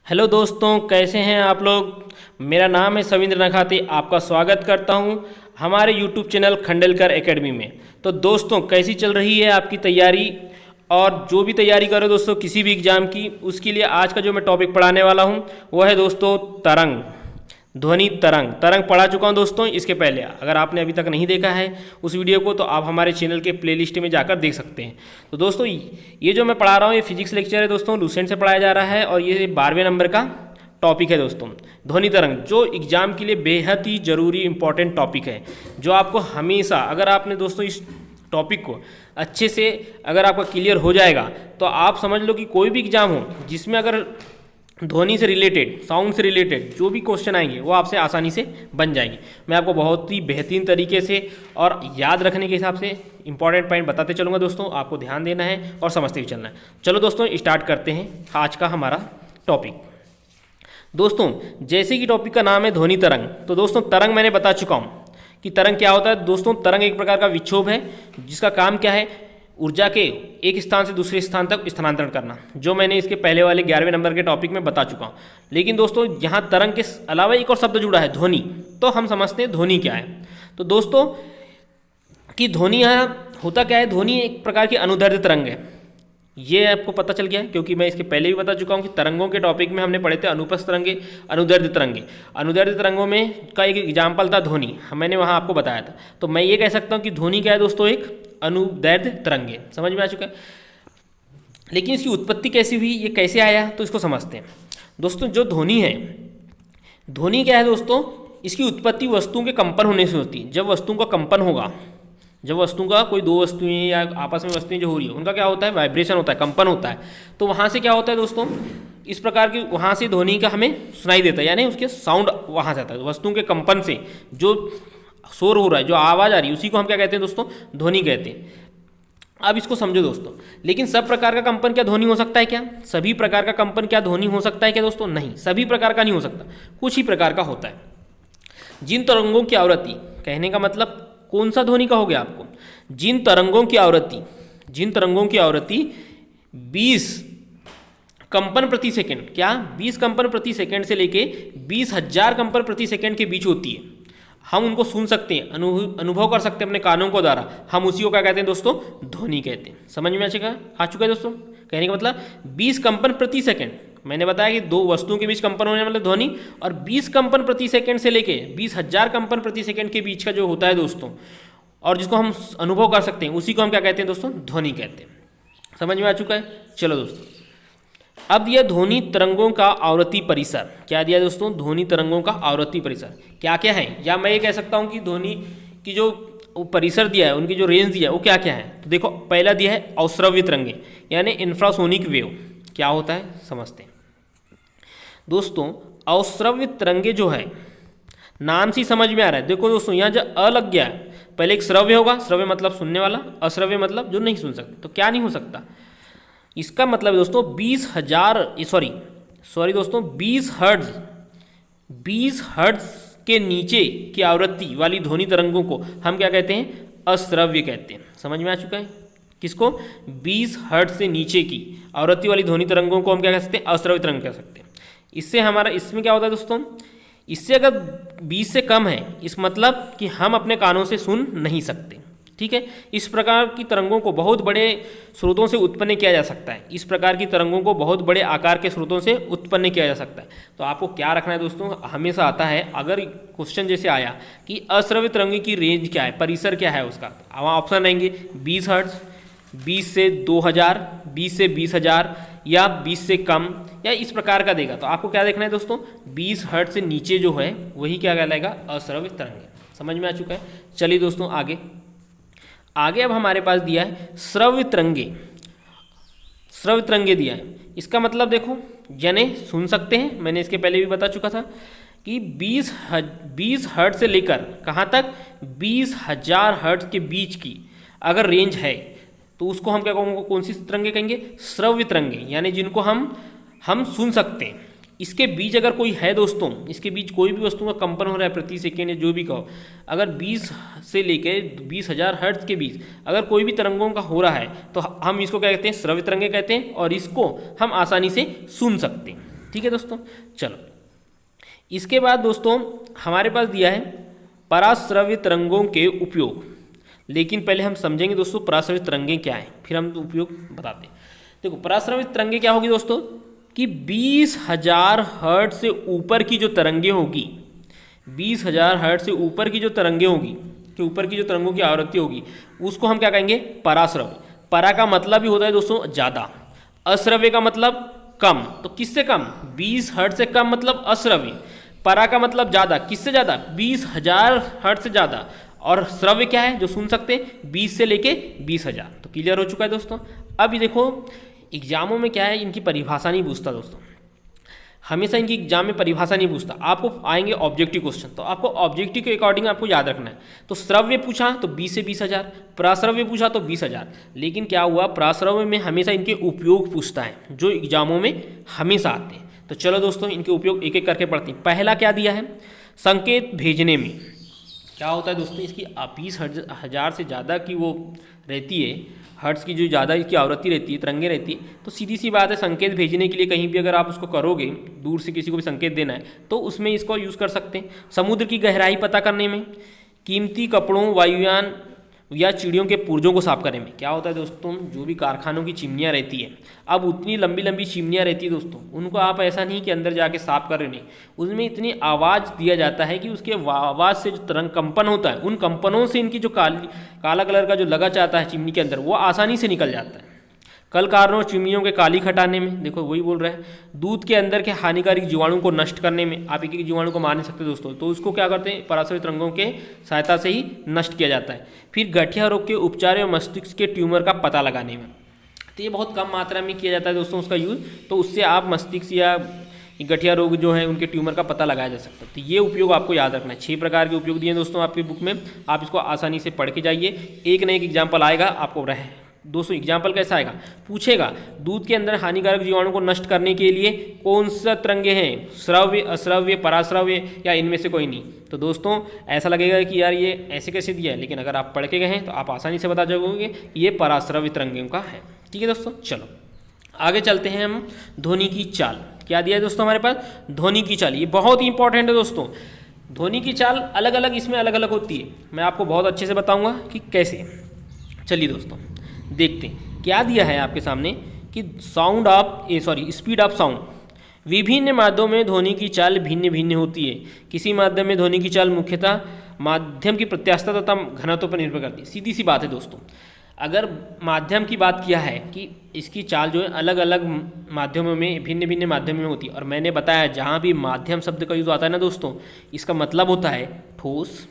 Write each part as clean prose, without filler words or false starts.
Hello दोस्तों, कैसे हैं आप लोग। मेरा नाम है सविंद्र नखाते। आपका स्वागत करता हूं हमारे यूट्यूब चैनल खंडेलकर एकेडमी में। तो दोस्तों, कैसी चल रही है आपकी तैयारी। और जो भी तैयारी करो दोस्तों किसी भी एग्ज़ाम की, उसके लिए आज का जो मैं टॉपिक पढ़ाने वाला हूं वो है दोस्तों तरंग, ध्वनि तरंग। तरंग पढ़ा चुका हूं दोस्तों इसके पहले। अगर आपने अभी तक नहीं देखा है उस वीडियो को तो आप हमारे चैनल के प्लेलिस्ट में जाकर देख सकते हैं। तो दोस्तों ये जो मैं पढ़ा रहा हूँ ये फिजिक्स लेक्चर है दोस्तों, लूसेंट से पढ़ाया जा रहा है और ये 12वें नंबर का टॉपिक है दोस्तों, ध्वनि तरंग, जो एग्जाम के लिए बेहद ही ज़रूरी इंपॉर्टेंट टॉपिक है, जो आपको हमेशा, अगर आपने दोस्तों इस टॉपिक को अच्छे से अगर आपका क्लियर हो जाएगा तो आप समझ लो कि कोई भी एग्जाम हो जिसमें अगर ध्वनि से रिलेटेड, साउंड से रिलेटेड जो भी क्वेश्चन आएंगे वो आपसे आसानी से बन जाएंगे। मैं आपको बहुत ही बेहतरीन तरीके से और याद रखने के हिसाब से इंपॉर्टेंट पॉइंट बताते चलूँगा दोस्तों। आपको ध्यान देना है और समझते हुए चलना है। चलो दोस्तों स्टार्ट करते हैं आज का हमारा टॉपिक। दोस्तों जैसे कि टॉपिक का नाम है ध्वनि तरंग, तो दोस्तों तरंग मैंने बता चुका हूँ कि तरंग क्या होता है। दोस्तों तरंग एक प्रकार का विक्षोभ है जिसका काम क्या है, ऊर्जा के एक स्थान से दूसरे स्थान तक स्थानांतरण करना, जो मैंने इसके पहले वाले 11वें नंबर के टॉपिक में बता चुका हूँ। लेकिन दोस्तों यहाँ तरंग के अलावा एक और शब्द जुड़ा है, ध्वनि। तो हम समझते हैं ध्वनि क्या है। तो दोस्तों कि ध्वनि यहाँ होता क्या है, ध्वनि एक प्रकार की अनुदैर्ध्य तरंग है। ये आपको पता चल गया है क्योंकि मैं इसके पहले भी बता चुका हूँ कि तरंगों के टॉपिक में हमने पढ़े थे अनुपस्थ तरंगे, अनुदैर्ध्य तरंगे। अनुदैर्ध्य तरंगों में का एक एग्जाम्पल था ध्वनि, मैंने वहाँ आपको बताया था। तो मैं ये कह सकता हूँ कि ध्वनि क्या है दोस्तों, एक अनुदैर्ध्य तरंगे। समझ में आ चुका है। लेकिन इसकी उत्पत्ति कैसी हुई, ये कैसे आया, तो इसको समझते हैं दोस्तों। जो ध्वनि है, ध्वनि क्या है दोस्तों, इसकी उत्पत्ति वस्तुओं के कंपन होने से होती है। जब वस्तुओं का कंपन होगा, जब वस्तुओं का कोई दो वस्तुएं या आपस में वस्तुएं जो हो रही है उनका क्या होता है, वाइब्रेशन होता है, कंपन होता है। तो वहाँ से क्या होता है दोस्तों, इस प्रकार की वहाँ से ध्वनि का हमें सुनाई देता है, यानी उसके साउंड वहाँ से आता है। वस्तुओं के कंपन से जो शोर हो रहा है, जो आवाज़ आ रही है, उसी को हम क्या कहते हैं दोस्तों, ध्वनि कहते हैं। अब इसको समझो दोस्तों। लेकिन सब प्रकार का कंपन क्या ध्वनि हो सकता है क्या, सभी प्रकार का कंपन क्या ध्वनि हो सकता है क्या दोस्तों, नहीं, सभी प्रकार का नहीं हो सकता, कुछ ही प्रकार का होता है। जिन तरंगों की आवृत्ति, कहने का मतलब कौन सा ध्वनि का हो गया आपको, जिन तरंगों की आवृत्ति, जिन तरंगों की आवृत्ति 20 कंपन प्रति सेकंड, क्या 20 कंपन प्रति सेकंड से लेके 20,000 कंपन प्रति सेकंड के बीच होती है, हम उनको सुन सकते हैं, अनुभव कर सकते हैं अपने कानों को द्वारा, हम उसी को क्या कहते हैं दोस्तों, ध्वनि कहते हैं। समझ में आ चुका है दोस्तों। कहने का मतलब 20 कंपन प्रति सेकंड, मैंने बताया कि दो वस्तुओं के बीच कंपन होने वाला ध्वनि, और 20 कंपन प्रति सेकंड से लेके 20,000 कंपन प्रति सेकंड के बीच का जो होता है दोस्तों, और जिसको हम अनुभव कर सकते हैं, उसी को हम क्या कहते हैं दोस्तों, ध्वनि कहते हैं। समझ में आ चुका है। चलो दोस्तों, अब दिया ध्वनि तरंगों का आवृत्ति परिसर। क्या दिया दोस्तों, ध्वनि तरंगों का आवृत्ति परिसर क्या क्या है, या मैं ये कह सकता हूँ कि ध्वनि की जो परिसर दिया है, उनकी जो रेंज दिया है वो क्या क्या है। तो देखो पहला दिया है अवश्रव्य तरंगे, यानी इंफ्रासोनिक वेव। क्या होता है समझते हैं दोस्तों। अवश्रव्य तरंगे जो है, नाम से समझ में आ रहा है। देखो दोस्तों यहाँ जो अ लग गया है, पहले एक श्रव्य होगा, श्रव्य मतलब सुनने वाला, अश्रव्य मतलब जो नहीं सुन सकते। तो क्या नहीं हो सकता, इसका मतलब दोस्तों 20,000 सॉरी दोस्तों 20 हर्ट्ज के नीचे की आवृत्ति वाली ध्वनि तरंगों को हम क्या कहते हैं, अश्रव्य कहते हैं। समझ में आ चुका है। किसको, 20 हर्ट्ज से नीचे की आवृत्ति वाली ध्वनि तरंगों को हम क्या कह सकते हैं, अश्रव्य तरंग कह सकते हैं। इससे हमारा, इसमें क्या होता है दोस्तों, इससे अगर 20 से कम है, इस मतलब कि हम अपने कानों से सुन नहीं सकते। ठीक है। इस प्रकार की तरंगों को बहुत बड़े स्रोतों से उत्पन्न किया जा सकता है। इस प्रकार की तरंगों को बहुत बड़े आकार के स्रोतों से उत्पन्न किया जा सकता है। तो आपको क्या रखना है दोस्तों, हमेशा आता है अगर क्वेश्चन जैसे आया कि अश्रव्य तरंग की रेंज क्या है, परिसर क्या है उसका, वहाँ ऑप्शन आएंगे 20 हर्ट्ज, 20 से 2000, 20 से 20,000 या 20 से कम, या इस प्रकार का देगा। तो आपको क्या देखना है दोस्तों, 20 हर्ट्ज से नीचे जो है वही क्या कहलाएगा, अश्रव्य तरंग। समझ में आ चुका है। चलिए दोस्तों आगे अब हमारे पास दिया है श्रव्य तरंगे। श्रव्य तरंगे दिया है, इसका मतलब देखो यानी सुन सकते हैं। मैंने इसके पहले भी बता चुका था कि 20 हर्ट्ज से लेकर कहाँ तक, 20,000 हर्ट्ज के बीच की अगर रेंज है तो उसको हम क्या कहेंगे, कौन सी तरंगे कहेंगे, श्रव्य तरंगे, यानी जिनको हम सुन सकते हैं। इसके बीच अगर कोई है दोस्तों, इसके बीच कोई भी वस्तु का कंपन हो रहा है प्रति सेकेंड या जो भी कहो, अगर 20 से लेके 20,000 हर्ट्ज के बीच अगर कोई भी तरंगों का हो रहा है तो हम इसको क्या कहते हैं, श्रव्य तरंगे कहते हैं, और इसको हम आसानी से सुन सकते हैं। ठीक है दोस्तों। चलो, इसके बाद दोस्तों हमारे पास दिया है पराश्रव्य तरंगों के उपयोग। लेकिन पहले हम समझेंगे दोस्तों पराश्रव्य तरंगें क्या हैं, फिर हम उपयोग बताते हैं। देखो, पराश्रव्य तरंगें क्या होगी दोस्तों कि 20,000 हर्ट्ज से ऊपर की जो तरंगें होगी, 20,000 हर्ट्ज से ऊपर की जो तरंगें होगी, कि ऊपर की जो तरंगों की आवृत्ति होगी, उसको हम क्या कहेंगे, पराश्रव्य। परा का मतलब ही होता है दोस्तों ज़्यादा, अश्रव्य का मतलब कम। तो किससे कम, 20 हर्ट्ज से कम मतलब अश्रव्य। परा का मतलब ज़्यादा, किससे ज़्यादा, 20,000 हर्ट्ज से ज़्यादा। और श्रव्य क्या है, जो सुन सकते हैं, 20 से लेके 20,000। तो क्लियर हो चुका है दोस्तों। अब ये देखो, एग्जामों में क्या है, इनकी परिभाषा नहीं पूछता दोस्तों, हमेशा इनकी एग्जाम में परिभाषा नहीं पूछता। आपको आएंगे ऑब्जेक्टिव क्वेश्चन, तो आपको ऑब्जेक्टिव के अकॉर्डिंग आपको याद रखना है। तो श्रव्य पूछा तो 20 से 20,000, प्राश्रव्य पूछा तो 20,000। लेकिन क्या हुआ, प्राश्रव्य में हमेशा इनके उपयोग पूछता है, जो एग्जामों में हमेशा आते हैं। तो चलो दोस्तों, इनके उपयोग एक एक करके पढ़ते हैं। पहला क्या दिया है, संकेत भेजने में। क्या होता है दोस्तों, इसकी 20,000 से ज़्यादा की वो रहती है, हर्ट्ज की जो ज़्यादा इसकी आवृत्ति रहती है, तरंगे रहती है, तो सीधी सी बात है, संकेत भेजने के लिए कहीं भी अगर आप उसको करोगे, दूर से किसी को भी संकेत देना है, तो उसमें इसको यूज़ कर सकते हैं। समुद्र की गहराई पता करने में, कीमती कपड़ों, वायुयान या चिड़ियों के पुर्जों को साफ करने में। क्या होता है दोस्तों, जो भी कारखानों की चिमनियाँ रहती है, अब उतनी लंबी लंबी चिमनियाँ रहती है दोस्तों, उनको आप ऐसा नहीं कि अंदर जाके साफ कर रहे, नहीं, उसमें इतनी आवाज़ दिया जाता है कि उसके आवाज़ से जो तरंग कंपन होता है, उन कंपनों से इनकी जो काला कलर का जो लगा चाहता है चिमनी के अंदर, वो आसानी से निकल जाता है। कल कारणों चिमनियों के काली हटाने में, देखो वही बोल रहा है। दूध के अंदर के हानिकारक जीवाणु को नष्ट करने में, आप एक एक जीवाणु को मार नहीं सकते दोस्तों, तो उसको क्या करते हैं, पराश्रव्य तरंगों के सहायता से ही नष्ट किया जाता है। फिर गठिया रोग के उपचार या मस्तिष्क के ट्यूमर का पता लगाने में, तो ये बहुत कम मात्रा में किया जाता है दोस्तों उसका यूज़, तो उससे आप मस्तिष्क या गठिया रोग जो है उनके ट्यूमर का पता लगाया जा सकता है। तो ये उपयोग आपको याद रखना है। 6 प्रकार के उपयोग दिए दोस्तों आपकी बुक में, आप इसको आसानी से पढ़ के जाइए। एक न एक एग्जाम्पल आएगा आपको रहे दोस्तों। एग्जाम्पल कैसा आएगा, पूछेगा दूध के अंदर हानिकारक जीवाणु को नष्ट करने के लिए कौन सा तरंगे हैं, श्रव्य, अश्रव्य, पराश्रव्य या इनमें से कोई नहीं। तो दोस्तों ऐसा लगेगा कि यार ये ऐसे कैसे दिया है, लेकिन अगर आप पढ़ के गए हैं तो आप आसानी से बता जाओगे ये पराश्रव्य तरंगों का है। ठीक है दोस्तों, चलो आगे चलते हैं हम। ध्वनि की चाल क्या दिया है दोस्तों हमारे पास, ध्वनि की चाल, ये बहुत ही इंपॉर्टेंट है दोस्तों। ध्वनि की चाल अलग अलग इसमें अलग अलग होती है, मैं आपको बहुत अच्छे से बताऊंगा कि कैसे। चलिए दोस्तों देखते हैं क्या दिया है आपके सामने कि स्पीड ऑफ साउंड। विभिन्न माध्यमों में ध्वनि की चाल भिन्न भिन्न होती है। किसी माध्यम में ध्वनि की चाल मुख्यतः माध्यम की प्रत्यास्थता तथा घनत्व पर निर्भर करती है। सीधी सी बात है दोस्तों, अगर माध्यम की बात किया है कि इसकी चाल जो है अलग अलग माध्यमों में, भिन्न भिन्न माध्यमों में होती है, और मैंने बताया जहाँ भी माध्यम शब्द का यूज आता है ना दोस्तों, इसका मतलब होता है ठोस,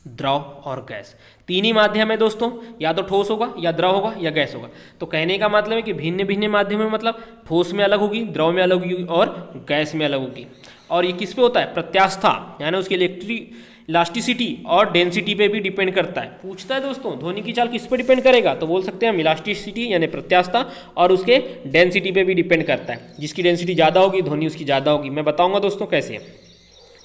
द्रव और गैस। 3 ही माध्यम है दोस्तों, या तो ठोस होगा या द्रव होगा या गैस होगा। तो कहने का मतलब है कि भिन्न भिन्न माध्यम में मतलब ठोस में अलग होगी, द्रव में अलग होगी और गैस में अलग होगी। और ये किस पे होता है, प्रत्यास्था, यानी उसकी इलास्टिसिटी और डेंसिटी पे भी डिपेंड करता है। पूछता है दोस्तों ध्वनि की चाल किस पे डिपेंड करेगा, तो बोल सकते हैं हम इलास्टिसिटी यानी प्रत्यास्था, और उसके डेंसिटी पे भी डिपेंड करता है। जिसकी डेंसिटी ज़्यादा होगी ध्वनि उसकी ज़्यादा होगी। मैं बताऊँगा दोस्तों कैसे,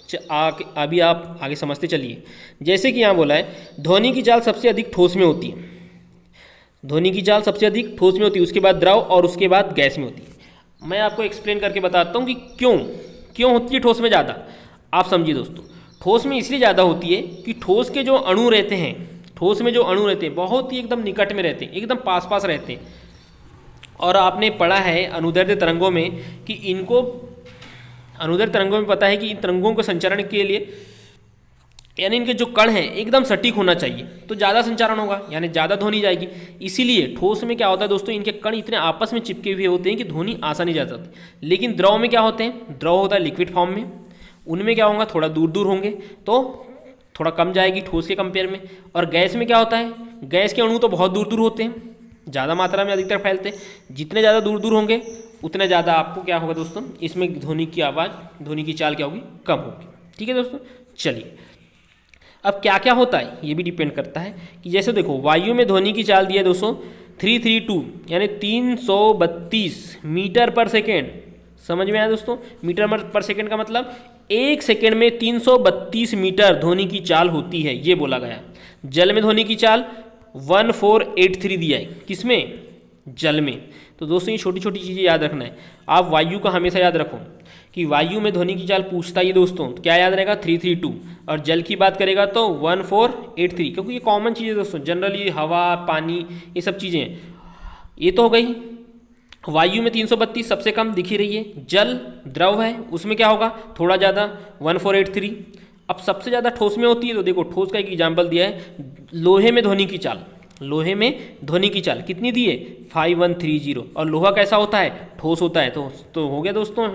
अभी आप आगे समझते चलिए। जैसे कि यहाँ बोला है ध्वनि की चाल सबसे अधिक ठोस में होती है, ध्वनि की चाल सबसे अधिक ठोस में होती है, उसके बाद द्रव और उसके बाद गैस में होती है। मैं आपको एक्सप्लेन करके बताता हूँ कि क्यों होती है ठोस में ज़्यादा। आप समझिए दोस्तों, ठोस में इसलिए ज़्यादा होती है कि ठोस के जो अणु रहते हैं, ठोस में जो अणु रहते हैं बहुत ही एकदम निकट में रहते हैं, एकदम पास पास रहते हैं। और आपने पढ़ा है अनुदैर्ध्य तरंगों में कि इनको, अनुदैर्ध्य तरंगों में पता है कि इन तरंगों को संचारण के लिए, यानी इनके जो कण हैं एकदम सटीक होना चाहिए, तो ज़्यादा संचारण होगा यानी ज़्यादा ध्वनि जाएगी। इसीलिए ठोस में क्या होता है दोस्तों, इनके कण इतने आपस में चिपके हुए होते हैं कि ध्वनि आसानी जा सकती है। लेकिन द्रव में क्या होते हैं, द्रव होता है लिक्विड फॉर्म में, उनमें क्या होगा, थोड़ा दूर दूर होंगे तो थोड़ा कम जाएगी ठोस के कंपेयर में। और गैस में क्या होता है, गैस के अणु तो बहुत दूर दूर होते हैं, ज़्यादा मात्रा में अधिकतर फैलते हैं। जितने ज़्यादा दूर दूर होंगे उतने ज़्यादा आपको क्या होगा दोस्तों, इसमें ध्वनि की आवाज़, ध्वनि की चाल क्या होगी, कम होगी। ठीक है दोस्तों, चलिए अब क्या क्या होता है ये भी डिपेंड करता है कि जैसे देखो वायु में ध्वनि की चाल दी है दोस्तों 332 यानी 332 मीटर पर सेकेंड। समझ में आया दोस्तों, मीटर पर सेकेंड का मतलब 1 सेकेंड में 332 मीटर ध्वनि की चाल होती है, ये बोला गया। जल में ध्वनि की चाल 1483 दिया है, किसमें, जल में। तो दोस्तों ये छोटी छोटी चीज़ें याद रखना है। आप वायु का हमेशा याद रखो कि वायु में ध्वनि की चाल पूछता ही दोस्तों, तो क्या याद रहेगा 332, और जल की बात करेगा तो 1483, क्योंकि ये कॉमन चीज़ें दोस्तों, जनरली हवा पानी ये सब चीज़ें हैं। ये तो हो गई। वायु में 332 सबसे कम दिख ही रही है, जल द्रव है उसमें क्या होगा थोड़ा ज़्यादा 1483। अब सबसे ज़्यादा ठोस में होती है, तो देखो ठोस का एक एग्जाम्पल दिया है, लोहे में ध्वनि की चाल, लोहे में ध्वनि की चाल कितनी दी है 5130, और लोहा कैसा होता है ठोस होता है। तो हो गया दोस्तों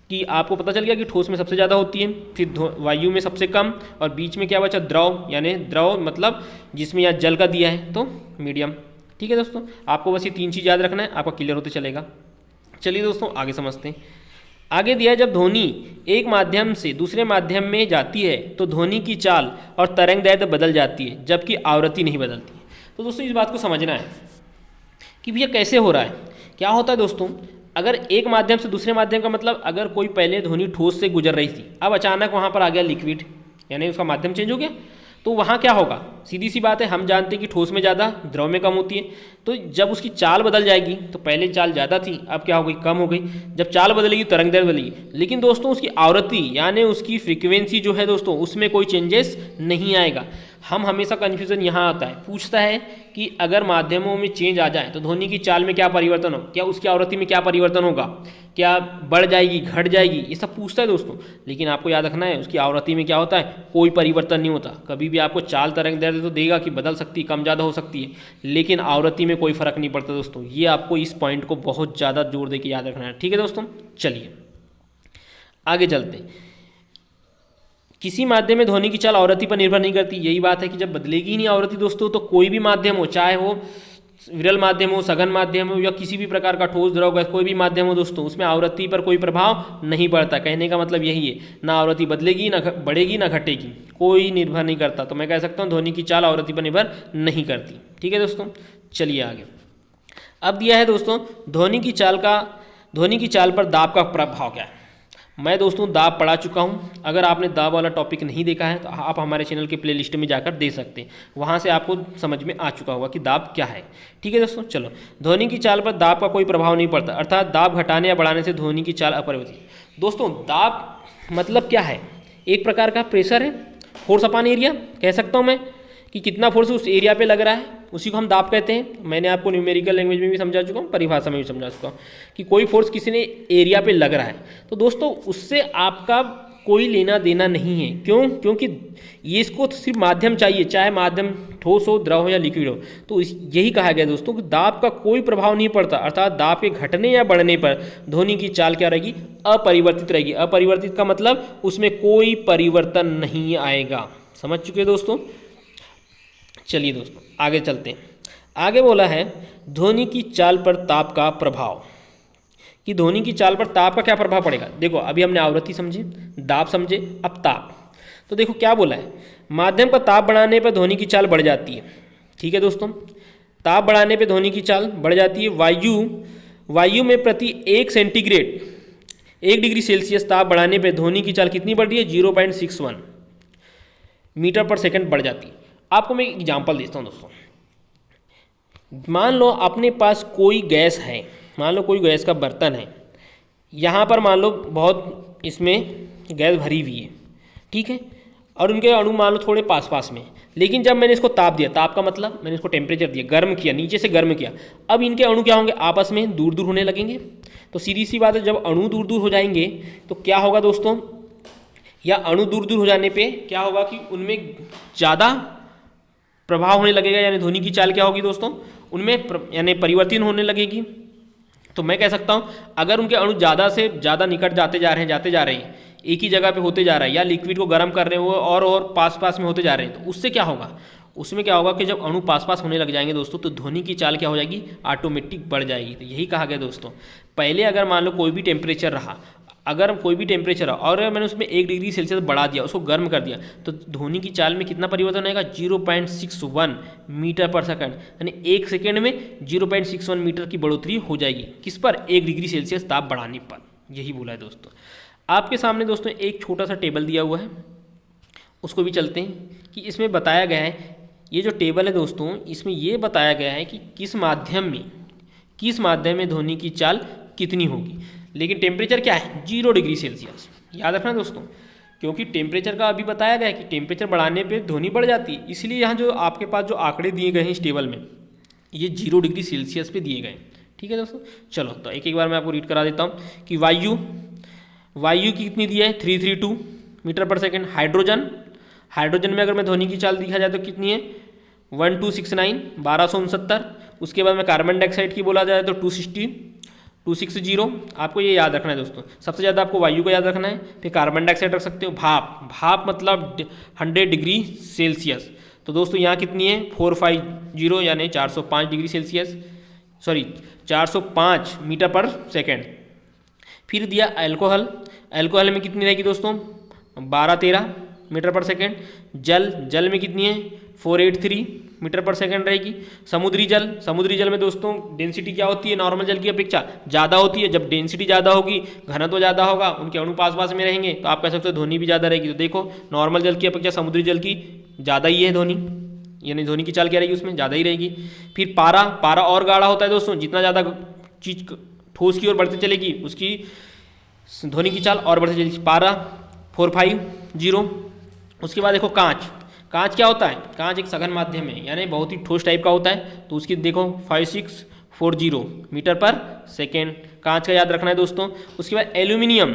कि आपको पता चल गया कि ठोस में सबसे ज़्यादा होती है, फिर वायु में सबसे कम, और बीच में क्या बचा द्रव, यानी द्रव मतलब जिसमें यहाँ जल का दिया है तो मीडियम। ठीक है दोस्तों, आपको बस ये 3 चीज़ याद रखना है, आपका क्लियर होते चलेगा। चलिए दोस्तों आगे समझते हैं। आगे दिया है, जब ध्वनि एक माध्यम से दूसरे माध्यम में जाती है तो ध्वनि की चाल और तरंग दैर्ध्य बदल जाती है, जबकि आवृत्ति नहीं बदलती। तो दोस्तों इस बात को समझना है कि भैया कैसे हो रहा है, क्या होता है दोस्तों। अगर एक माध्यम से दूसरे माध्यम का मतलब, अगर कोई पहले ध्वनि ठोस से गुजर रही थी, अब अचानक वहाँ पर आ गया लिक्विड, यानी उसका माध्यम चेंज हो गया, तो वहाँ क्या होगा, सीधी सी बात है, हम जानते हैं कि ठोस में ज़्यादा द्रव में कम होती है। तो जब उसकी चाल बदल जाएगी, तो पहले चाल ज़्यादा थी अब क्या हो गई कम हो गई, जब चाल बदलेगी तरंग दैर्ध्य बदलेगी, लेकिन दोस्तों उसकी आवृत्ति यानी उसकी फ्रीक्वेंसी जो है दोस्तों उसमें कोई चेंजेस नहीं आएगा। हम हमेशा कन्फ्यूज़न यहाँ आता है, पूछता है कि अगर माध्यमों में चेंज आ जाए तो ध्वनि की चाल में क्या परिवर्तन हो, क्या उसकी आवृत्ति में क्या परिवर्तन होगा, क्या बढ़ जाएगी घट जाएगी, ये सब पूछता है दोस्तों। लेकिन आपको याद रखना है उसकी आवृत्ति में क्या होता है कोई परिवर्तन नहीं होता। कभी भी आपको चाल तरंग दैर्ध्य तो देगा कि बदल सकती है, कम ज़्यादा हो सकती है, लेकिन आवृत्ति में कोई फर्क नहीं पड़ता दोस्तों। ये आपको इस पॉइंट को बहुत ज़्यादा जोर दे के याद रखना है। ठीक है दोस्तों, चलिए आगे चलते हैं। किसी माध्यम में ध्वनि की चाल आवृत्ति पर निर्भर नहीं करती, यही बात है कि जब बदलेगी ही नहीं आवृत्ति दोस्तों, तो कोई भी माध्यम हो, चाहे वो विरल माध्यम हो, सघन माध्यम हो, या किसी भी प्रकार का ठोस द्रव गैस कोई भी माध्यम हो दोस्तों, उसमें आवृत्ति पर कोई प्रभाव नहीं पड़ता। कहने का मतलब यही है, ना आवृत्ति बदलेगी, ना बढ़ेगी, ना घटेगी, कोई निर्भर नहीं करता। तो मैं कह सकता हूँ ध्वनि की चाल आवृत्ति पर निर्भर नहीं करती। ठीक है दोस्तों, चलिए आगे। अब दिया है दोस्तों ध्वनि की चाल पर दाब का प्रभाव क्या है। मैं दोस्तों दाब पढ़ा चुका हूँ, अगर आपने दाब वाला टॉपिक नहीं देखा है तो आप हमारे चैनल के प्लेलिस्ट में जाकर देख सकते हैं, वहाँ से आपको समझ में आ चुका होगा कि दाब क्या है। ठीक है दोस्तों, चलो। ध्वनि की चाल पर दाब का कोई प्रभाव नहीं पड़ता, अर्थात दाब घटाने या बढ़ाने से ध्वनि की चाल अपरिवर्तित। दोस्तों दाब मतलब क्या है, एक प्रकार का प्रेशर है, फोर्स अपॉन एरिया कह सकता हूँ मैं, कि कितना फोर्स उस एरिया पे लग रहा है उसी को हम दाब कहते हैं। मैंने आपको न्यूमेरिकल लैंग्वेज में भी समझा चुका हूँ, परिभाषा में भी समझा चुका हूँ कि कोई फोर्स किसी ने एरिया पे लग रहा है, तो दोस्तों उससे आपका कोई लेना देना नहीं है। क्यों? क्योंकि ये इसको सिर्फ माध्यम चाहिए, चाहे माध्यम ठोस हो, द्रव हो या लिक्विड हो। तो यही कहा गया दोस्तों कि दाब का कोई प्रभाव नहीं पड़ता, अर्थात दाब के घटने या बढ़ने पर ध्वनि की चाल क्या रहेगी, अपरिवर्तित रहेगी। अपरिवर्तित का मतलब उसमें कोई परिवर्तन नहीं आएगा। समझ चुके दोस्तों। चलिए दोस्तों आगे चलते हैं। आगे बोला है ध्वनि की चाल पर ताप का प्रभाव, कि ध्वनि की चाल पर ताप का क्या प्रभाव पड़ेगा। देखो अभी हमने आवृत्ति समझे, दाब समझे, अब ताप। तो देखो क्या बोला है, माध्यम का ताप बढ़ाने पर ध्वनि की चाल बढ़ जाती है। ठीक है दोस्तों, ताप बढ़ाने पर ध्वनि की चाल बढ़ जाती है। वायु में प्रति 1 डिग्री सेल्सियस ताप बढ़ाने पर ध्वनि की चाल कितनी बढ़ रही है, 0.61 मीटर पर सेकंड बढ़ जाती है। आपको मैं एक एग्जाम्पल देता हूँ दोस्तों। मान लो अपने पास कोई गैस है, मान लो कोई गैस का बर्तन है, यहाँ पर मान लो बहुत इसमें गैस भरी हुई है, ठीक है, और उनके अणु मान लो थोड़े पास पास में। लेकिन जब मैंने इसको ताप दिया, ताप का मतलब मैंने इसको टेम्परेचर दिया, गर्म किया, नीचे से गर्म किया, अब इनके अणु क्या होंगे, आपस में दूर दूर होने लगेंगे। तो सीधी सी बात है, जब अणु दूर दूर हो जाएंगे तो क्या होगा दोस्तों, या अणु दूर दूर हो जाने पे क्या होगा कि उनमें ज़्यादा प्रभाव होने लगेगा, यानी ध्वनि की चाल क्या होगी दोस्तों, उनमें यानी परिवर्तन होने लगेगी। तो मैं कह सकता हूँ अगर उनके अणु ज़्यादा से ज़्यादा निकट जाते जा रहे हैं, एक ही जगह पे होते जा रहा है, या लिक्विड को गर्म कर रहे हो और पास पास में होते जा रहे हैं, तो उससे क्या होगा, उसमें क्या होगा कि जब अणु पास पास होने लग जाएंगे दोस्तों, तो ध्वनि की चाल क्या हो जाएगी, ऑटोमेटिक बढ़ जाएगी। तो यही कहा गया दोस्तों। पहले अगर मान लो कोई भी टेम्परेचर रहा, अगर कोई भी टेम्परेचर रहा और मैंने उसमें 1 डिग्री सेल्सियस बढ़ा दिया, उसको गर्म कर दिया, तो ध्वनि की चाल में कितना परिवर्तन आएगा, 0.61 मीटर पर सेकंड, यानी 1 सेकेंड में 0.61 मीटर की बढ़ोतरी हो जाएगी। किस पर, 1 डिग्री सेल्सियस ताप बढ़ाने पर। यही बोला है दोस्तों। आपके सामने दोस्तों एक छोटा सा टेबल दिया हुआ है, उसको भी चलते हैं कि इसमें बताया गया है, ये जो टेबल है दोस्तों, इसमें ये बताया गया है कि किस माध्यम में किस माध्यम में ध्वनि की चाल कितनी होगी। लेकिन टेम्परेचर क्या है, 0 डिग्री सेल्सियस, याद रखना दोस्तों, क्योंकि टेम्परेचर का अभी बताया गया है कि टेम्परेचर बढ़ाने पे ध्वनि बढ़ जाती है, इसलिए यहाँ जो आपके पास जो आंकड़े दिए गए हैं इस टेबल में ये 0 डिग्री सेल्सियस पे दिए गए हैं। ठीक है दोस्तों, चलो तो एक एक बार मैं आपको रीड करा देता हूँ कि वायु की कितनी दिया है, 332 मीटर पर सेकेंड। हाइड्रोजन में अगर मैं ध्वनि की चाल दिखा जाए तो कितनी है, 1269 1269। उसके बाद में कार्बन डाइऑक्साइड की बोला जाए तो 260। आपको ये याद रखना है दोस्तों, सबसे ज़्यादा आपको वायु को याद रखना है, फिर कार्बन डाइऑक्साइड रख सकते हो। भाप मतलब 100 डिग्री सेल्सियस, तो दोस्तों यहाँ कितनी है 450 यानी 405 डिग्री सेल्सियस, सॉरी 405 मीटर पर सेकेंड। फिर दिया अल्कोहल में कितनी रहेगी दोस्तों, 12-13 मीटर पर सेकेंड। जल में कितनी है, 483 मीटर पर सेकेंड रहेगी। समुद्री जल में दोस्तों डेंसिटी क्या होती है, नॉर्मल जल की अपेक्षा ज़्यादा होती है। जब डेंसिटी ज़्यादा होगी, घनत्व ज़्यादा होगा, उनके अणु पास में रहेंगे, तो आप कह सकते हो ध्वनि भी ज़्यादा रहेगी। तो देखो नॉर्मल जल की अपेक्षा समुद्री जल की ज़्यादा ही है ध्वनि, यानी ध्वनि की चाल क्या रहेगी उसमें ज़्यादा ही रहेगी। फिर पारा और गाढ़ा होता है दोस्तों, जितना ज़्यादा चीज़ ठोस की ओर बढ़ती चलेगी उसकी ध्वनि की चाल और बढ़ती चलेगी। पारा 450। उसके बाद देखो कांच क्या होता है, कांच एक सघन माध्यम है, यानी बहुत ही ठोस टाइप का होता है, तो उसकी देखो 5640 मीटर पर सेकेंड, कांच का याद रखना है दोस्तों। उसके बाद एल्यूमिनियम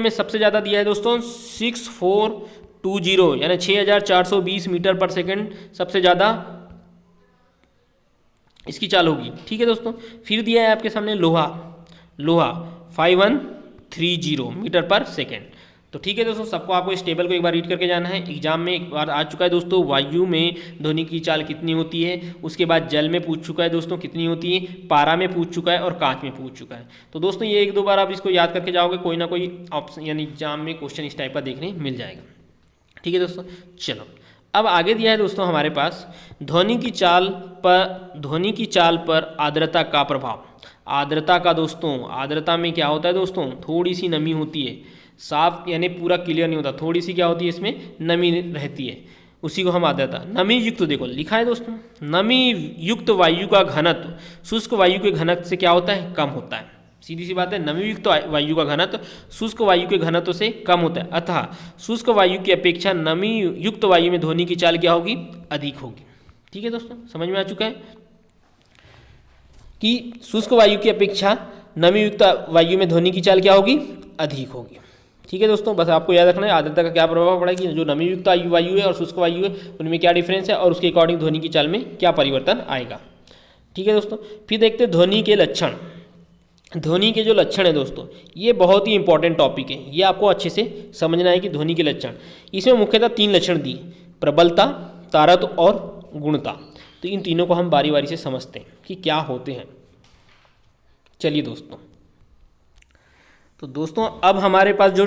में सबसे ज़्यादा दिया है दोस्तों 6420 यानी 6420 मीटर पर सेकेंड सबसे ज़्यादा इसकी चाल होगी। ठीक है दोस्तों, फिर दिया है आपके सामने लोहा 5130 मीटर पर सेकेंड। तो ठीक है दोस्तों, सबको आपको इस टेबल को एक बार रीड करके जाना है। एग्जाम में एक बार आ चुका है दोस्तों, वायु में ध्वनि की चाल कितनी होती है, उसके बाद जल में पूछ चुका है दोस्तों कितनी होती है, पारा में पूछ चुका है और कांच में पूछ चुका है। तो दोस्तों ये 1-2 बार आप इसको याद करके जाओगे, कोई ना कोई ऑप्शन यानी एग्जाम में क्वेश्चन इस टाइप का देखने मिल जाएगा। ठीक है दोस्तों, चलो अब आगे दिया है दोस्तों हमारे पास ध्वनि की चाल पर आर्द्रता का प्रभाव। आर्द्रता में क्या होता है दोस्तों, थोड़ी सी नमी होती है, साफ यानी पूरा क्लियर नहीं होता, थोड़ी सी क्या होती है इसमें नमी रहती है, उसी को हम आर्द्रता। नमी युक्त देखो लिखा है दोस्तों, नमी युक्त वायु का घनत्व शुष्क वायु के घनत्व से क्या होता है, कम होता है। सीधी सी बात है, नमी युक्त वायु का घनत्व शुष्क वायु के घनत्व से कम होता है, अतः शुष्क वायु की अपेक्षा नमी युक्त वायु में ध्वनि की चाल क्या होगी, अधिक होगी। ठीक है दोस्तों, समझ में आ चुका है कि शुष्क वायु की अपेक्षा नमी युक्त वायु में ध्वनि की चाल क्या होगी, अधिक होगी। ठीक है दोस्तों, बस आपको याद रखना है आर्द्रता का क्या प्रभाव पड़ा कि जो नमी युक्त वायु है और शुष्क वायु है उनमें क्या डिफरेंस है और उसके अकॉर्डिंग ध्वनि की चाल में क्या परिवर्तन आएगा। ठीक है दोस्तों, फिर देखते हैं ध्वनि के लक्षण। ध्वनि के जो लक्षण है दोस्तों, ये बहुत ही इंपॉर्टेंट टॉपिक है, ये आपको अच्छे से समझना है कि ध्वनि के लक्षण। इसमें मुख्यतः 3 लक्षण दिए, प्रबलता, तारत्व और गुणता। तो इन तीनों को हम बारी बारी से समझते हैं कि क्या होते हैं। चलिए दोस्तों, तो दोस्तों अब हमारे पास जो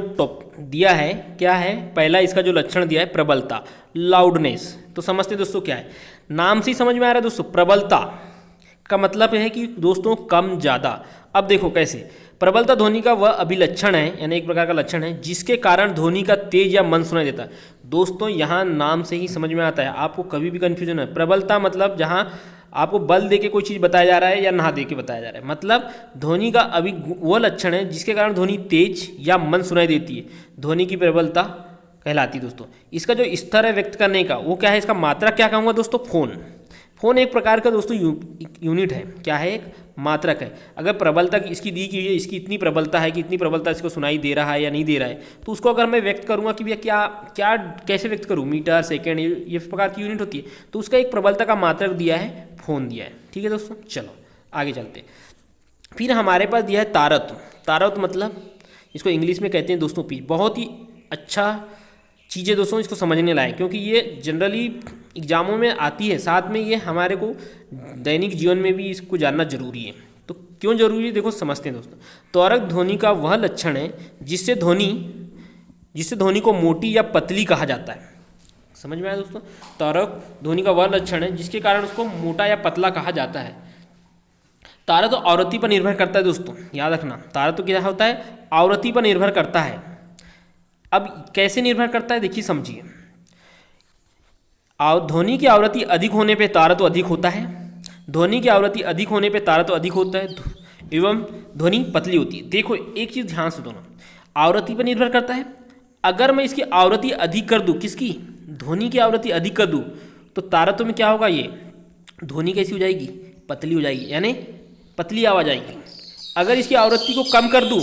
दिया है क्या है, पहला इसका जो लक्षण दिया है प्रबलता, लाउडनेस। तो समझते दोस्तों क्या है, नाम से ही समझ में आ रहा है दोस्तों, प्रबलता का मतलब है कि दोस्तों कम ज़्यादा। अब देखो कैसे, प्रबलता ध्वनि का वह अभिलक्षण है, यानी एक प्रकार का लक्षण है जिसके कारण ध्वनि का तेज या मंद सुनाई देता है। दोस्तों यहाँ नाम से ही समझ में आता है, आपको कभी भी कन्फ्यूजन है। प्रबलता मतलब जहाँ आपको बल दे के कोई चीज़ बताया जा रहा है या ना दे के बताया जा रहा है, मतलब ध्वनि का अभी वो लक्षण है जिसके कारण ध्वनि तेज या मंद सुनाई देती है, ध्वनि की प्रबलता कहलाती है दोस्तों। इसका जो स्तर है व्यक्त करने का वो क्या है, इसका मात्रक क्या कहूँगा दोस्तों, फोन एक प्रकार का दोस्तों यूनिट है, क्या है, एक मात्रक है। अगर प्रबलता इसकी दी की है, इसकी इतनी प्रबलता है कि इतनी प्रबलता इसको सुनाई दे रहा है या नहीं दे रहा है, तो उसको अगर मैं व्यक्त करूँगा कि भैया क्या कैसे व्यक्त करूँ, मीटर सेकेंड ये प्रकार की यूनिट होती है, तो उसका एक प्रबलता का मात्रक दिया है, फोन दिया है। ठीक है दोस्तों, चलो आगे चलते। फिर हमारे पास दिया है तारत्व मतलब इसको इंग्लिश में कहते हैं दोस्तों पिच। बहुत ही अच्छा चीज़ें दोस्तों, इसको समझने लायक, क्योंकि ये जनरली एग्जामों में आती है, साथ में ये हमारे को दैनिक जीवन में भी इसको जानना जरूरी है। तो क्यों जरूरी है देखो, समझते हैं दोस्तों। त्वरक ध्वनि का वह लक्षण है जिससे ध्वनि को मोटी या पतली कहा जाता है। समझ में आया दोस्तों, त्वरक ध्वनि का वह लक्षण है जिसके कारण उसको मोटा या पतला कहा जाता है। तारत्व आवृत्ति पर निर्भर करता है दोस्तों, याद रखना, तारत्व क्या होता है, आवृत्ति पर निर्भर करता है। अब कैसे निर्भर करता है देखिए, समझिए। ध्वनि की आवृत्ति अधिक होने पे तारत्व अधिक होता है, ध्वनि की आवृत्ति अधिक होने पे तारत्व अधिक होता है एवं ध्वनि पतली होती है। देखो एक चीज़ ध्यान से दोनों, आवृत्ति पर निर्भर करता है। अगर मैं इसकी आवृत्ति अधिक कर दूँ, किसकी, ध्वनि की आवृत्ति अधिक कर दूँ, तो तारत्व में क्या होगा, ये ध्वनि कैसी हो जाएगी, पतली हो जाएगी, यानी पतली आवाज़ आएगी। अगर इसकी आवृत्ति को कम कर दूँ,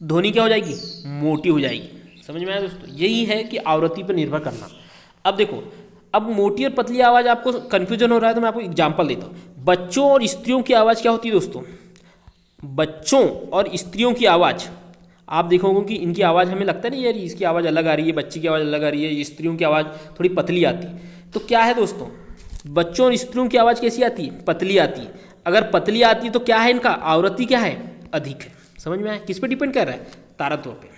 ध्वनि क्या हो जाएगी, मोटी हो जाएगी। समझ में आया दोस्तों, यही है कि आवृत्ति पर निर्भर करना। अब देखो, अब मोटी और पतली आवाज़ आपको कन्फ्यूजन हो रहा है तो मैं आपको एग्जाम्पल देता हूँ। बच्चों और स्त्रियों की आवाज़ क्या होती है दोस्तों, बच्चों और स्त्रियों की आवाज़ आप देखोगे कि इनकी आवाज़ हमें लगता है नहीं यार इसकी आवाज़ अलग आ रही है, बच्ची की आवाज़ अलग आ रही है, स्त्रियों की आवाज़ थोड़ी पतली आती है। तो क्या है दोस्तों, बच्चों और स्त्रियों की आवाज़ कैसी आती है, पतली आती है। अगर पतली आती है तो क्या है, इनका आवृत्ति क्या है, अधिक है। समझ में आया, किस पे डिपेंड कर रहा है, तारत्व पे।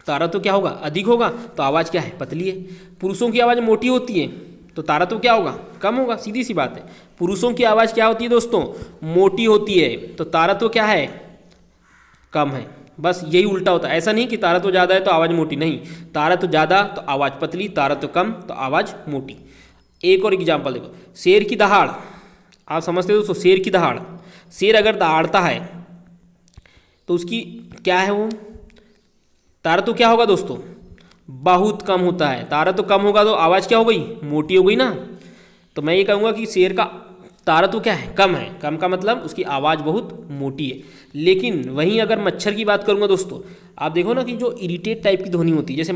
तारत्व क्या होगा, अधिक होगा तो आवाज़ क्या है, पतली है। पुरुषों की आवाज़ मोटी होती है तो तारत्व क्या होगा, कम होगा, सीधी सी बात है। पुरुषों की आवाज़ क्या होती है दोस्तों, मोटी होती है तो तारत्व क्या है, कम है। बस यही उल्टा होता है, ऐसा नहीं कि तारत्व ज़्यादा है तो आवाज़ मोटी, नहीं, तारत्व ज़्यादा तो आवाज़ पतली, तारत्व कम तो आवाज़ मोटी। एक और एग्जाम्पल देखो, शेर की दहाड़, आप समझते हो दोस्तों, शेर की दहाड़, शेर अगर दहाड़ता है तो उसकी क्या है, वो तारत्व क्या होगा दोस्तों, बहुत कम होता है। तारत्व कम होगा तो आवाज़ क्या हो गई, मोटी हो गई ना। तो मैं ये कहूँगा कि शेर का तारत्व क्या है, कम है। कम का मतलब उसकी आवाज़ बहुत मोटी है। लेकिन वहीं अगर मच्छर की बात करूँगा दोस्तों, आप देखो ना कि जो इरिटेट टाइप की ध्वनि होती है, जैसे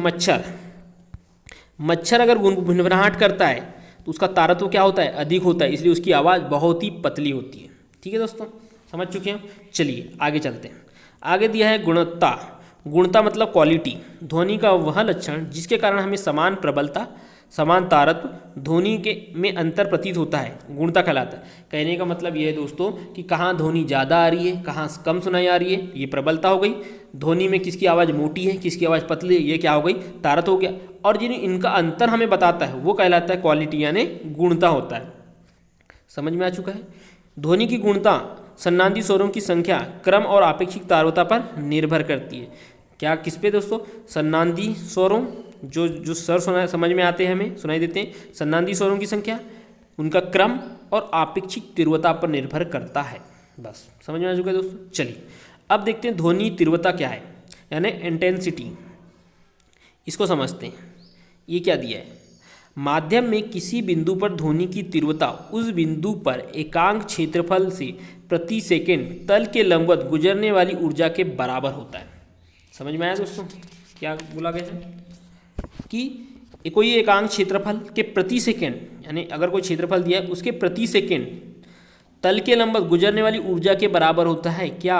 मच्छर अगर गुनगुनाहट करता है तो उसका तारत्व क्या होता है, अधिक होता है, इसलिए उसकी आवाज़ बहुत ही पतली होती है। ठीक है दोस्तों, समझ चुके हैं। चलिए आगे चलते हैं। आगे दिया है गुणवत्ता। गुणता मतलब क्वालिटी, ध्वनि का वह लक्षण जिसके कारण हमें समान प्रबलता, समान तारत्व, ध्वनि के में अंतर प्रतीत होता है, गुणता कहलाता है। कहने का मतलब ये है दोस्तों कि कहाँ ध्वनि ज़्यादा आ रही है, कहाँ कम सुनाई आ रही है, ये प्रबलता हो गई। ध्वनि में किसकी आवाज़ मोटी है, किसकी आवाज़ पतली है, ये क्या हो गई, तारत्व हो गया। और जिन इनका अंतर हमें बताता है वो कहलाता है क्वालिटी, यानी गुणता होता है। समझ में आ चुका है। ध्वनि की गुणता सन्नादी स्वरों की संख्या, क्रम और आपेक्षिक तारवता पर निर्भर करती है। क्या, किस पे दोस्तों, सन्नादी स्वरों, जो स्वर समझ में आते हैं, हमें सुनाई देते हैं, सन्नादी स्वरों की संख्या, उनका क्रम और आपेक्षिक तीव्रता पर निर्भर करता है। बस समझ में आ चुका है दोस्तों। चलिए अब देखते हैं ध्वनि तीव्रता क्या है, यानी इंटेंसिटी, इसको समझते हैं। ये क्या दिया है, माध्यम में किसी बिंदु पर ध्वनि की तीव्रता उस बिंदु पर एकांक क्षेत्रफल से प्रति सेकंड तल के लंबवत गुजरने वाली ऊर्जा के बराबर होता है। समझ में आया दोस्तों, क्या बोला गया है कि कोई एकांक क्षेत्रफल के प्रति सेकंड, यानी अगर कोई क्षेत्रफल दिया है उसके प्रति सेकंड तल के लंबवत गुजरने वाली ऊर्जा के बराबर होता है। क्या,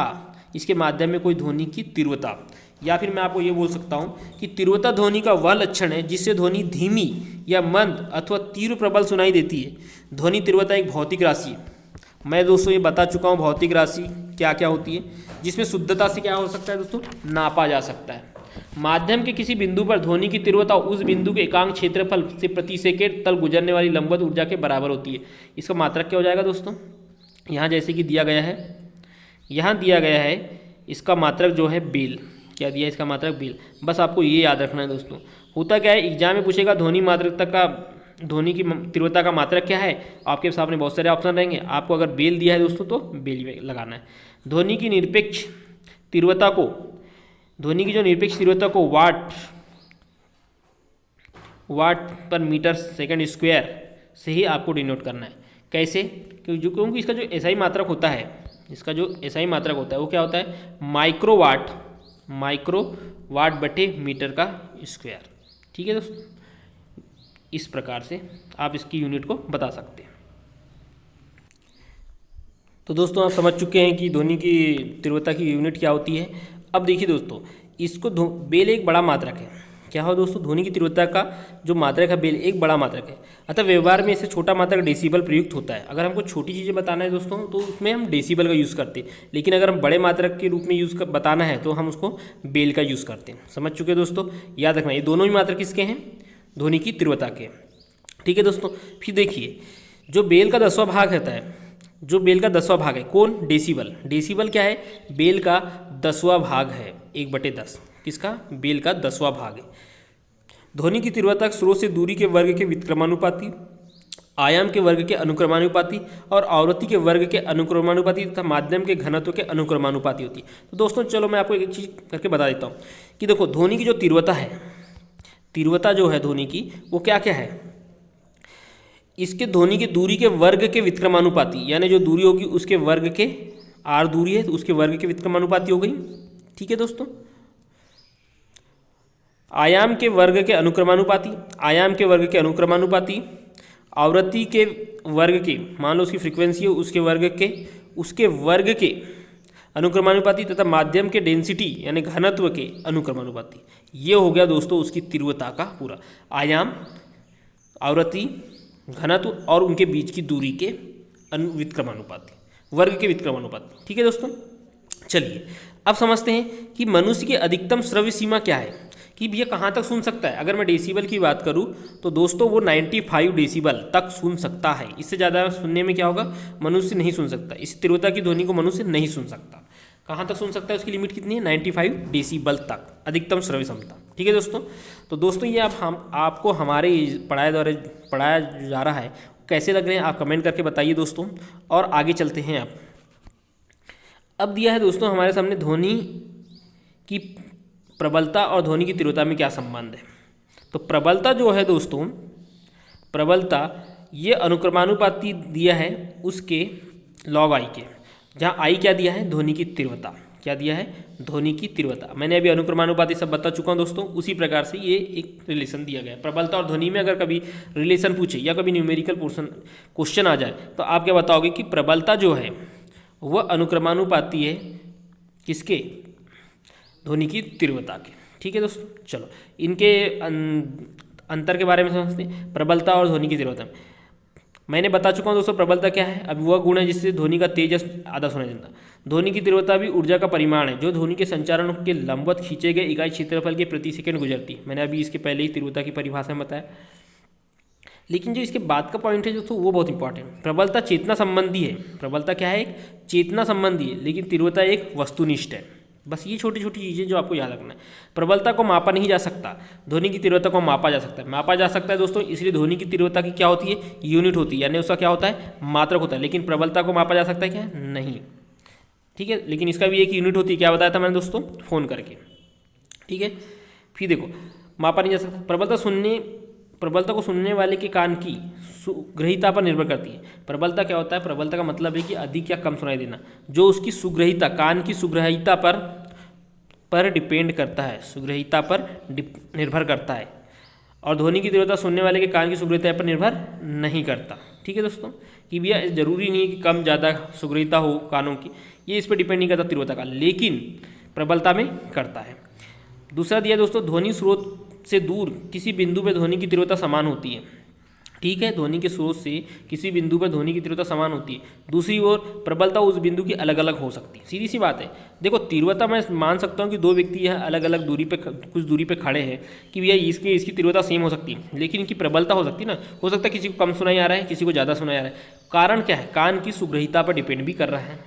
इसके माध्यम में कोई ध्वनि की तीव्रता, या फिर मैं आपको ये बोल सकता हूँ कि तीव्रता ध्वनि का वह लक्षण है जिससे ध्वनि धीमी या मंद अथवा तीव्र प्रबल सुनाई देती है। ध्वनि तीव्रता एक भौतिक राशि है, मैं दोस्तों ये बता चुका हूँ भौतिक राशि क्या क्या होती है, जिसमें शुद्धता से क्या हो सकता है दोस्तों, नापा जा सकता है। माध्यम के किसी बिंदु पर ध्वनि की तीव्रता उस बिंदु के एकांक क्षेत्रफल से प्रति सेकंड तल गुजरने वाली लंबवत ऊर्जा के बराबर होती है। इसका मात्रक क्या हो जाएगा दोस्तों, यहाँ जैसे कि दिया गया है, यहाँ दिया गया है इसका मात्रक जो है बेल, क्या दिया है इसका मात्रक बेल। बस आपको ये याद रखना है दोस्तों। होता क्या है, एग्जाम में पूछेगा ध्वनि मात्रक का, ध्वनि की तीव्रता का मात्रक क्या है, आपके सामने बहुत सारे ऑप्शन रहेंगे, आपको अगर बेल दिया है दोस्तों तो बेल लगाना है। ध्वनि की निरपेक्ष तीव्रता को, ध्वनि की जो निरपेक्ष तीव्रता को वाट पर मीटर सेकंड स्क्वायर से ही आपको डिनोट करना है। कैसे, क्योंकि इसका जो एसआई मात्रक होता है, इसका जो एसआई मात्रक होता है वो क्या होता है, माइक्रोवाट बटे मीटर का स्क्वायर। ठीक है दोस्तों, इस प्रकार से आप इसकी यूनिट को बता सकते हैं। तो दोस्तों आप समझ चुके हैं कि ध्वनि की तीव्रता की यूनिट क्या होती है। अब देखिए दोस्तों, इसको बेल एक बड़ा मात्रक है। क्या हो दोस्तों, ध्वनि की तीव्रता का जो मात्रक है बेल एक बड़ा मात्रक है, अतः व्यवहार में इसे छोटा मात्रक डेसिबल प्रयुक्त होता है। अगर हमको छोटी चीज़ें बताना है दोस्तों तो उसमें हम डेसिबल का यूज़ करते हैं, लेकिन अगर हम बड़े मात्रक के रूप में बताना है तो हम उसको बेल का यूज़ करते हैं। समझ चुके दोस्तों, याद रखना ये दोनों ही मात्रक किसके हैं, ध्वनि की तीव्रता के। ठीक है दोस्तों, फिर देखिए जो बेल का 10वां भाग रहता है, जो बेल का 10वां भाग है कौन, डेसिबल। डेसिबल क्या है, बेल का 10वां भाग है, 1/10 किसका, बेल का 10वां भाग है। ध्वनि की तीव्रता स्रोत से दूरी के वर्ग के व्युत्क्रमानुपाती आयाम के वर्ग के अनुक्रमानुपाती और आवृत्ति के वर्ग के अनुक्रमानुपाती तथा माध्यम के घनत्व के अनुक्रमानुपाती होती है। तो दोस्तों चलो मैं आपको एक चीज़ करके बता देता हूँ कि देखो ध्वनि की जो तीव्रता है, तीव्रता जो है ध्वनि की वो क्या क्या है, इसके ध्वनि की दूरी के वर्ग के व्युत्क्रमानुपाती, यानी जो दूरी होगी उसके वर्ग के, आर दूरी है तो उसके वर्ग के व्युत्क्रमानुपाती हो गई। ठीक है दोस्तों, आयाम के वर्ग के अनुक्रमानुपाती, आयाम के वर्ग के अनुक्रमानुपाती, आवृत्ति के वर्ग के, मान लो उसकी फ्रीक्वेंसी है उसके वर्ग के अनुक्रमानुपाती तथा माध्यम के डेंसिटी यानी घनत्व के अनुक्रमानुपाती। ये हो गया दोस्तों उसकी तीव्रता का पूरा, आयाम, आवृत्ति, घनत्व और उनके बीच की दूरी के व्युत्क्रमानुपाती, वर्ग के व्युत्क्रमानुपाती। ठीक है दोस्तों, चलिए अब समझते हैं कि मनुष्य की अधिकतम श्रव्य सीमा क्या है, कि भैया कहाँ तक सुन सकता है। अगर मैं डेसिबल की बात करूँ तो दोस्तों वो 95 डेसिबल तक सुन सकता है। इससे ज़्यादा सुनने में क्या होगा, मनुष्य नहीं सुन सकता। इस तीव्रता की ध्वनि को मनुष्य नहीं सुन सकता। कहाँ तक सुन सकता है, उसकी लिमिट कितनी है, 95 डेसिबल तक अधिकतम श्रव्य क्षमता। ठीक है दोस्तों, तो दोस्तों ये अब हम आपको हमारे पढ़ाया जा रहा है कैसे लग रहे हैं आप कमेंट करके बताइए दोस्तों। और आगे चलते हैं। अब दिया है दोस्तों हमारे सामने ध्वनि की प्रबलता और ध्वनि की तीव्रता में क्या संबंध है। तो प्रबलता जो है दोस्तों, प्रबलता ये अनुक्रमानुपाती दिया है उसके लॉग आई के, जहाँ आई क्या दिया है, ध्वनि की तीव्रता। क्या दिया है, ध्वनि की तीव्रता। मैंने अभी अनुक्रमानुपाती सब बता चुका हूँ दोस्तों। उसी प्रकार से ये एक रिलेशन दिया गया है। प्रबलता और ध्वनि में अगर कभी रिलेशन पूछे या कभी न्यूमेरिकल पोर्शन क्वेश्चन आ जाए तो आप क्या बताओगे कि प्रबलता जो है वह अनुक्रमानुपाती है किसके, ध्वनि की तीव्रता के। ठीक है दोस्तों, चलो इनके अंतर के बारे में समझते हैं। प्रबलता और ध्वनि की तीव्रता मैंने बता चुका हूँ दोस्तों। प्रबलता क्या है, अब वह गुण है जिससे ध्वनि का तेज आधा सुनाई देता। ध्वनि की तीव्रता भी ऊर्जा का परिमाण है जो ध्वनि के संचारण के लंबवत खींचे गए इकाई क्षेत्रफल के प्रति सेकंड गुजरती है। मैंने अभी इसके पहले ही तीव्रता की परिभाषा में बताया। लेकिन जो इसके बाद का पॉइंट है दोस्तों वो बहुत इंपॉर्टेंट है। प्रबलता चेतना संबंधी है। प्रबलता क्या है, एक चेतना संबंधी है, लेकिन तीव्रता एक वस्तुनिष्ठ है। बस ये छोटी छोटी चीज़ें जो आपको याद रखना है। प्रबलता को मापा नहीं जा सकता, ध्वनि की तीव्रता को मापा जा सकता है। मापा जा सकता है दोस्तों, इसलिए ध्वनि की तीव्रता की क्या होती है, यूनिट होती है, यानी उसका क्या होता है, मात्रक होता है। लेकिन प्रबलता को मापा जा सकता है क्या, नहीं। ठीक है, लेकिन इसका भी एक यूनिट होती है। क्या बताया था मैंने दोस्तों, फ़ोन करके। ठीक है, फिर देखो मापा नहीं जा सकता। प्रबलता को सुनने वाले के कान की सुग्रहिता पर निर्भर करती है। प्रबलता क्या होता है, प्रबलता का मतलब है कि अधिक या कम सुनाई देना, जो उसकी सुग्रहिता, कान की सुग्रहिता पर डिपेंड करता है, सुग्रहिता पर निर्भर करता है। और ध्वनि की तीव्रता सुनने वाले के कान की सुग्रहिता पर निर्भर नहीं करता। ठीक है दोस्तों, कि भैया जरूरी नहीं है कि कम ज़्यादा सुग्रहिता हो कानों की, ये इस पर डिपेंड नहीं करता तीव्रता का, लेकिन प्रबलता में करता है। दूसरा दिया दोस्तों, ध्वनि स्रोत से दूर किसी बिंदु पर ध्वनि की तीव्रता समान होती है। ठीक है, ध्वनि के स्रोत से किसी बिंदु पर ध्वनि की तीव्रता समान होती है। दूसरी ओर प्रबलता उस बिंदु की अलग अलग हो सकती है। सीधी सी बात है। देखो तीव्रता मैं मान सकता हूँ कि दो व्यक्ति यह अलग अलग दूरी पे, कुछ दूरी पे खड़े हैं कि भैया इसकी तीव्रता सेम हो सकती है, लेकिन इनकी प्रबलता हो सकती है ना, हो सकता है किसी को कम सुनाई आ रहा है, किसी को ज़्यादा सुनाई आ रहा है। कारण क्या है, कान की सुग्रहिता पर डिपेंड भी कर रहा है,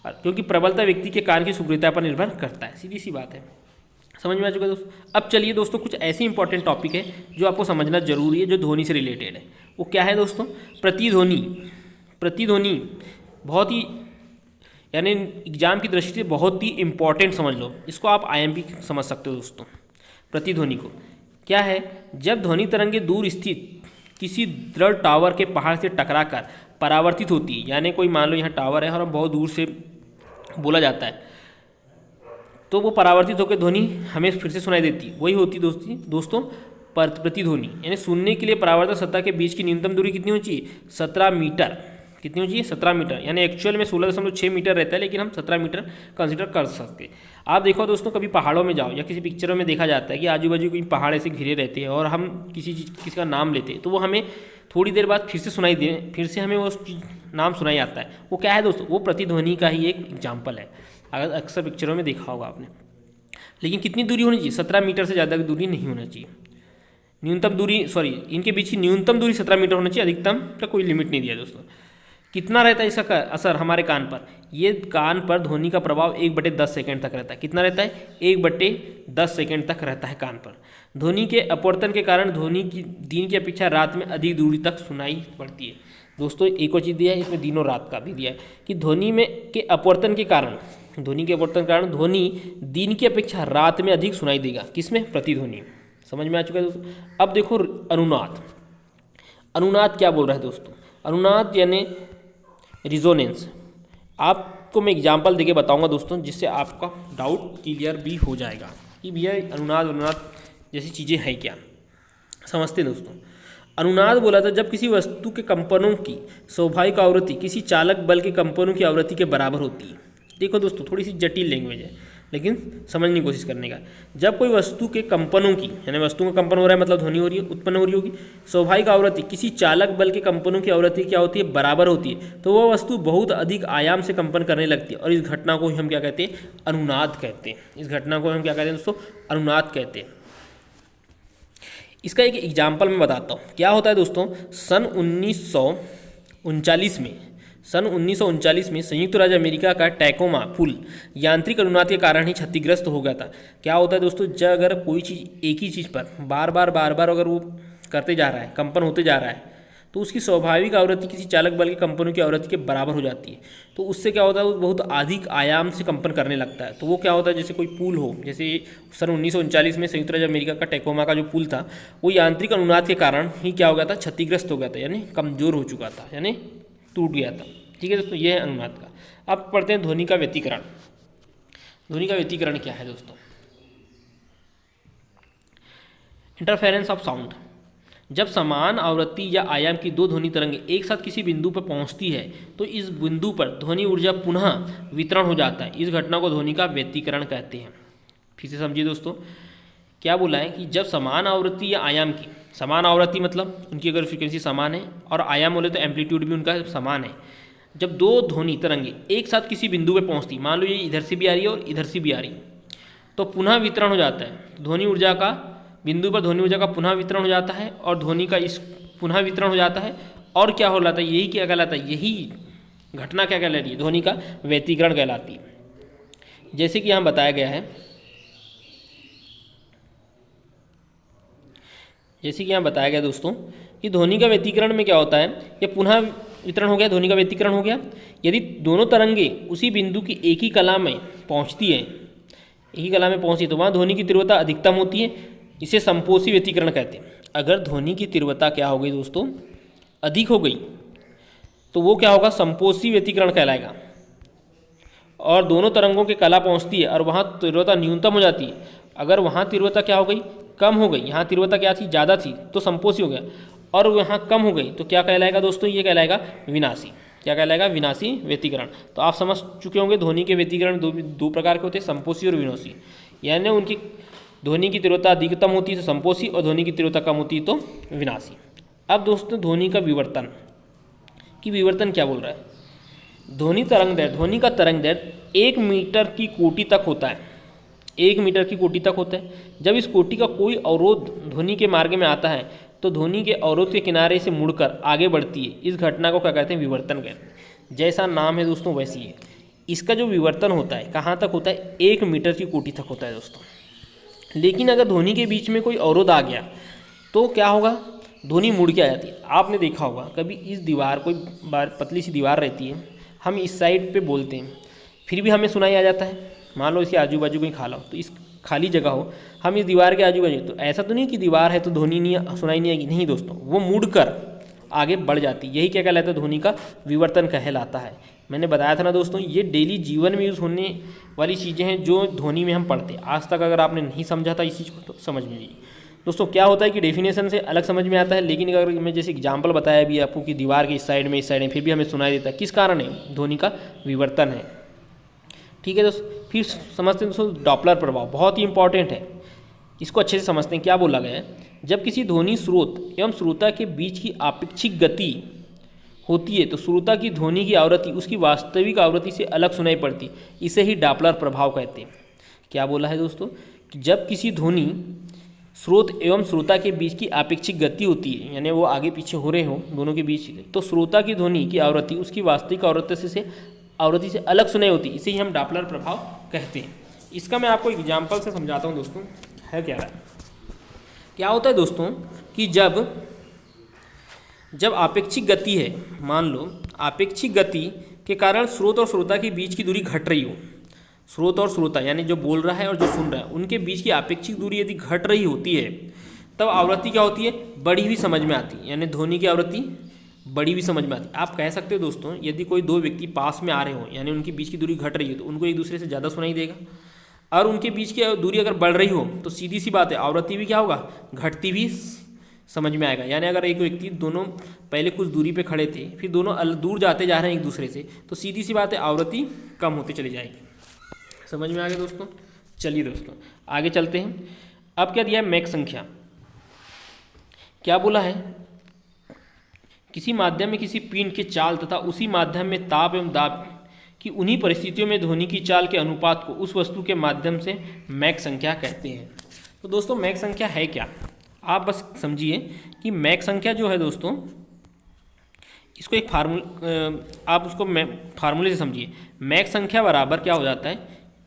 क्योंकि प्रबलता व्यक्ति के कान की सुग्रहिता पर निर्भर करता है। सीधी सी बात है, समझ में आ चुका है दोस्तों। अब चलिए दोस्तों, कुछ ऐसे इंपॉर्टेंट टॉपिक है जो आपको समझना जरूरी है, जो ध्वनि से रिलेटेड है। वो क्या है दोस्तों, प्रतिध्वनि। प्रतिध्वनि बहुत ही, यानी एग्जाम की दृष्टि से बहुत ही इंपॉर्टेंट समझ लो इसको, आप IMP समझ सकते हो दोस्तों। प्रतिध्वनि को क्या है, जब ध्वनि तरंगें दूर स्थित किसी दृढ़ टावर के पहाड़ से टकराकर परावर्तित होती है, यानी कोई मान लो यहाँ टावर है और बहुत दूर से बोला जाता है, तो वो परावर्तित होकर ध्वनि हमें फिर से सुनाई देती है, वही होती दोस्तों प्रतिध्वनि। यानी सुनने के लिए परावर्तक सतह के बीच की न्यूनतम दूरी कितनी होनी चाहिए, 17 मीटर। कितनी होनी चाहिए, 17 मीटर। यानी एक्चुअल में 16.6 मीटर रहता है, लेकिन हम 17 मीटर कंसिडर कर सकते हैं। आप देखो दोस्तों, कभी पहाड़ों में जाओ या किसी पिक्चरों में देखा जाता है कि आजू बाजू कोई पहाड़ ऐसे घिरे रहते हैं और हम किसी का नाम लेते हैं, तो वो हमें थोड़ी देर बाद फिर से हमें वो नाम सुनाई आता है। वो क्या है दोस्तों, वो प्रतिध्वनि का ही एक एग्जाम्पल है। अगर अक्सर पिक्चरों में देखा होगा आपने। लेकिन कितनी दूरी होनी चाहिए, 17 मीटर से ज़्यादा की दूरी नहीं होना चाहिए। न्यूनतम दूरी, इनके बीच की न्यूनतम दूरी 17 मीटर होना चाहिए, अधिकतम का कोई लिमिट नहीं दिया दोस्तों। कितना रहता है इसका असर हमारे कान पर? ये कान पर ध्वनि का प्रभाव 1/10 सेकेंड तक रहता है। कितना रहता है? 1/10 सेकेंड तक रहता है कान पर। ध्वनि के अपवर्तन के कारण ध्वनि की दिन की अपेक्षा रात में अधिक दूरी तक सुनाई पड़ती है। दोस्तों एक और चीज़ दिया है इसमें, दिनों रात का भी दिया है कि ध्वनि में के अपवर्तन के कारण, ध्वनि के अपवर्तन के कारण ध्वनि दिन की अपेक्षा रात में अधिक सुनाई देगा। किसमें? प्रतिध्वनि। समझ में आ चुका है दोस्तों। अब देखो अनुनाद। अनुनाद क्या बोल रहा है दोस्तों? अनुनाद यानी रिजोनेंस। आपको मैं एग्जाम्पल देके बताऊंगा दोस्तों, जिससे आपका डाउट क्लियर भी हो जाएगा कि भैया अनुनाद जैसी चीज़ें हैं क्या। समझते हैं दोस्तों। अनुनाद बोला था जब किसी वस्तु के कंपनों की स्वाभाविक आवृत्ति किसी चालक बल के कंपनों की आवृत्ति के बराबर होती है। देखो दोस्तों थोड़ी सी जटिल लैंग्वेज है, लेकिन समझने की कोशिश करने का। जब कोई वस्तु के कंपनों की, यानी वस्तु का कंपन हो रहा है मतलब ध्वनि हो रही है, उत्पन्न हो रही होगी, स्वाभाविक आवृत्ति किसी चालक बल के कंपनों की आवृत्ति क्या होती है? बराबर होती है, तो वह वस्तु बहुत अधिक आयाम से कंपन करने लगती है और इस घटना को हम क्या कहते हैं? अनुनाद कहते हैं। इस घटना को हम क्या कहते हैं दोस्तों? अनुनाद कहते हैं। इसका एक एग्जाम्पल मैं बताता हूँ। क्या होता है दोस्तों, सन 1939 में संयुक्त राज्य अमेरिका का टैकोमा पुल यांत्रिक अनुनाद के कारण ही क्षतिग्रस्त हो गया था। क्या होता है दोस्तों, जब अगर कोई चीज़ एक ही चीज़ पर बार बार अगर वो करते जा रहा है, कंपन होते जा रहा है, तो उसकी स्वाभाविक आवृत्ति किसी चालक बल के कंपनों की आवृत्ति के बराबर हो जाती है। तो उससे क्या होता है, वो बहुत अधिक आयाम से कंपन करने लगता है। तो वो क्या होता है, जैसे कोई पुल हो, जैसे सन 1939 में संयुक्त राज्य अमेरिका का टैकोमा का जो पुल था, वो यांत्रिक अनुनाद के कारण ही क्या हो गया था? क्षतिग्रस्त हो गया था, यानी कमज़ोर हो चुका था, यानी टूट गया था। ठीक है दोस्तों, यह है अनुनाद का। अब पढ़ते हैं ध्वनि का व्यतिकरण। ध्वनि का व्यतिकरण क्या है दोस्तों? Interference of sound. जब समान आवृत्ति या आयाम की दो ध्वनि तरंगें एक साथ किसी बिंदु पर पहुंचती है तो इस बिंदु पर ध्वनि ऊर्जा पुनः वितरण हो जाता है। इस घटना को ध्वनि का व्यतिकरण कहते हैं। फिर से समझिए दोस्तों, क्या बोला है कि जब समान आवृत्ति या आयाम की, समान आवृत्ति मतलब उनकी अगर फ्रीक्वेंसी समान है और आयाम बोले तो एम्पलीट्यूड भी उनका समान है, जब दो ध्वनि तरंगें एक साथ किसी बिंदु पे पहुंचती, मान लो ये इधर से भी आ रही है और इधर से भी आ रही है, तो पुनः वितरण हो जाता है ध्वनि ऊर्जा का, बिंदु पर ध्वनि ऊर्जा का पुनः वितरण हो जाता है और ध्वनि का इस पुनः वितरण हो जाता है। और क्या हो जाता है, यही क्या कहलाता है, यही घटना क्या कहलाती है? ध्वनि का व्यतिकरण कहलाती है। जैसे कि यहाँ बताया गया है, जैसे कि यहाँ बताया गया दोस्तों कि ध्वनि का व्यतिकरण में क्या होता है, ये पुनः वितरण हो गया, ध्वनि का व्यतिकरण हो गया। यदि दोनों तरंगे उसी बिंदु की एक ही कला में पहुँचती है, एक ही कला में पहुँची, तो वहाँ ध्वनि की तीव्रता अधिकतम होती है। इसे संपोषी व्यतिकरण कहते हैं। अगर ध्वनि की तीव्रता क्या हो गई दोस्तों, अधिक हो गई, तो वो क्या होगा, संपोषी व्यतिकरण कहलाएगा। और दोनों तरंगों के कला पहुंचती है और वहाँ तीव्रता न्यूनतम हो जाती है। अगर वहाँ तीव्रता क्या हो गई, कम हो गई, यहाँ तीव्रता क्या थी, ज़्यादा थी, तो संपोषी हो गया, और वहाँ कम हो गई तो क्या कहलाएगा दोस्तों, ये कहलाएगा विनाशी। क्या कहलाएगा, विनाशी व्यतिकरण। तो आप समझ चुके होंगे ध्वनि के व्यतिकरण दो प्रकार के होते हैं, संपोषी और विनाशी। यानी उनकी ध्वनि की तीव्रता अधिकतम होती है तो संपोषी और ध्वनि की तीव्रता कम होती है तो विनाशी। अब दोस्तों ध्वनि का विवर्तन, कि विवर्तन क्या बोल रहा है, ध्वनि का तरंग दैर्ध्य 1 मीटर की कोटि तक होता है। 1 मीटर की कोटि तक होता है। जब इस कोटि का कोई अवरोध ध्वनि के मार्ग में आता है तो ध्वनि के अवरोध के किनारे से मुड़कर आगे बढ़ती है। इस घटना को क्या कहते हैं, विवर्तन कहते हैं। जैसा नाम है दोस्तों वैसी है। इसका जो विवर्तन होता है कहाँ तक होता है, 1 मीटर की कोटि तक होता है दोस्तों। लेकिन अगर ध्वनि के बीच में कोई अवरोध आ गया तो क्या होगा, ध्वनि मुड़ के आ जाती है। आपने देखा होगा कभी इस दीवार, कोई पतली सी दीवार रहती है, हम इस साइड पे बोलते हैं फिर भी हमें सुनाई आ जाता है। मान लो इसके आजू बाजू कहीं खाला हो, तो इस खाली जगह हो, हम इस दीवार के आजू बाजू, तो ऐसा तो नहीं कि दीवार है तो ध्वनि नहीं सुनाई नहीं आएगी, नहीं दोस्तों, वो मुड़कर आगे बढ़ जाती है। यही क्या कहलाता है, ध्वनि का विवर्तन कहलाता है। मैंने बताया था ना दोस्तों, ये डेली जीवन में यूज़ होने वाली चीज़ें हैं जो ध्वनि में हम पढ़ते हैं। आज तक अगर आपने नहीं समझा था इस चीज़ को तो समझ में लीजिए दोस्तों। क्या होता है कि डेफिनेशन से अलग समझ में आता है, लेकिन अगर मैं जैसे एग्जांपल बताया भी आपको कि दीवार के इस साइड में फिर भी हमें सुनाई देता है, किस कारण है, ध्वनि का विवर्तन है। ठीक है दोस्तों, फिर समझते हैं दोस्तों डॉपलर प्रभाव, बहुत ही इंपॉर्टेंट है, इसको अच्छे से समझते हैं। क्या बोला गया है, जब किसी ध्वनि स्रोत एवं श्रोता के बीच की आपेक्षिक गति होती है तो श्रोता की ध्वनि की आवृत्ति उसकी वास्तविक आवृत्ति से अलग सुनाई पड़ती, इसे ही डॉपलर प्रभाव कहते हैं। क्या बोला है दोस्तों कि जब किसी ध्वनि स्रोत एवं श्रोता के बीच की आपेक्षिक गति होती है, यानी वो आगे पीछे हो रहे हो दोनों के बीच, तो श्रोता की ध्वनि की आवृत्ति उसकी वास्तविक आवृत्ति से अलग सुनाई होती है। इसे ही हम डॉपलर प्रभाव कहते हैं। इसका मैं आपको एग्जाम्पल से समझाता हूँ दोस्तों। है क्या होता है दोस्तों कि जब आपेक्षिक गति है, मान लो आपेक्षिक गति के कारण स्रोत और श्रोता के बीच की दूरी घट रही हो, स्रोत और श्रोता यानी जो बोल रहा है और जो सुन रहा है उनके बीच की आपेक्षिक दूरी यदि घट रही होती है, तब आवृत्ति क्या होती है, बड़ी हुई समझ में आती है, यानी ध्वनि की आवृत्ति बड़ी हुई समझ में आती है। आप कह सकते हो दोस्तों, यदि कोई दो व्यक्ति पास में आ रहे हो यानी उनके बीच की दूरी घट रही है तो उनको एक दूसरे से ज़्यादा सुनाई देगा, और उनके बीच की दूरी अगर बढ़ रही हो तो सीधी सी बात है आवृत्ति भी क्या होगा, घटती हुई समझ में आएगा। यानी अगर एक व्यक्ति दोनों पहले कुछ दूरी पे खड़े थे, फिर दोनों दूर जाते जा रहे हैं एक दूसरे से, तो सीधी सी बात है आवृत्ति कम होती चली जाएगी। समझ में आ गया दोस्तों। चलिए दोस्तों आगे चलते हैं। अब क्या दिया है, मैक संख्या। क्या बोला है, किसी माध्यम में किसी पिंड के चाल तथा उसी माध्यम में ताप एवं दाब की उन्हीं परिस्थितियों में ध्वनि की चाल के अनुपात को उस वस्तु के माध्यम से मैक संख्या कहते हैं। तो दोस्तों मैक संख्या है क्या, आप बस समझिए कि मैक संख्या जो है दोस्तों, इसको एक आप उसको फार्मूले से समझिए। मैक संख्या बराबर क्या हो जाता है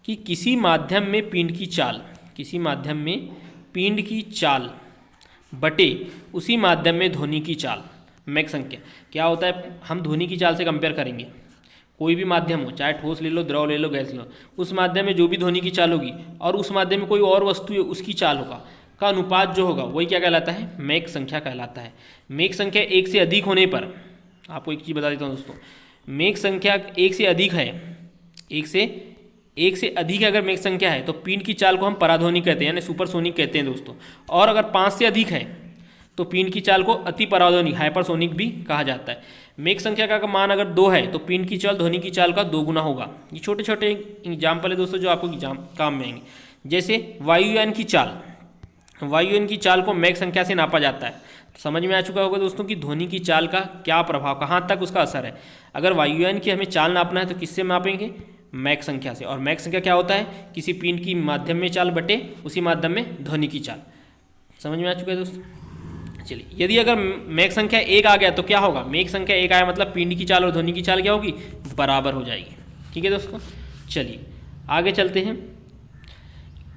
कि किसी माध्यम में पिंड की चाल बटे उसी माध्यम में ध्वनि की चाल। मैक संख्या क्या होता है, हम ध्वनि की चाल से कंपेयर करेंगे, कोई भी माध्यम हो, चाहे ठोस ले लो, द्रव ले लो, गैस ले लो, उस माध्यम में जो भी ध्वनि की चाल होगी और उस माध्यम में कोई और वस्तु है उसकी चाल का अनुपात जो होगा वही क्या कहलाता है, मैक संख्या कहलाता है। मैक संख्या एक से अधिक होने पर, आपको एक चीज़ बता देता हूँ दोस्तों, मैक संख्या एक से अधिक है, एक से अधिक अगर मैक संख्या है तो पिंड की चाल को हम पराध्वनिक कहते हैं, यानी सुपरसोनिक कहते हैं दोस्तों। और अगर 5 से अधिक है तो पिंड की चाल को अति पराध्वनिक, हाइपरसोनिक भी कहा जाता है। मैक संख्या का मान अगर 2 है तो पिंड की चाल ध्वनि की चाल का 2 गुना होगा। ये छोटे छोटे एग्जाम्पल है दोस्तों जो आपको काम में आएंगे। जैसे वायुयान की चाल को मैक संख्या से नापा जाता है। समझ में आ चुका होगा दोस्तों कि ध्वनि की चाल का क्या प्रभाव, कहाँ तक उसका असर है। अगर वायुयान की हमें चाल नापना है तो किससे मापेंगे, मैक संख्या से। और मैक संख्या क्या होता है, किसी पिंड की माध्यम में चाल बटे उसी माध्यम में ध्वनि की चाल। समझ में आ चुका है दोस्तों। चलिए, यदि अगर मैक संख्या 1 आ गया तो क्या होगा, मैक संख्या 1 आया मतलब पिंड की चाल और ध्वनि की चाल क्या होगी, बराबर हो जाएगी। ठीक है दोस्तों, चलिए आगे चलते हैं।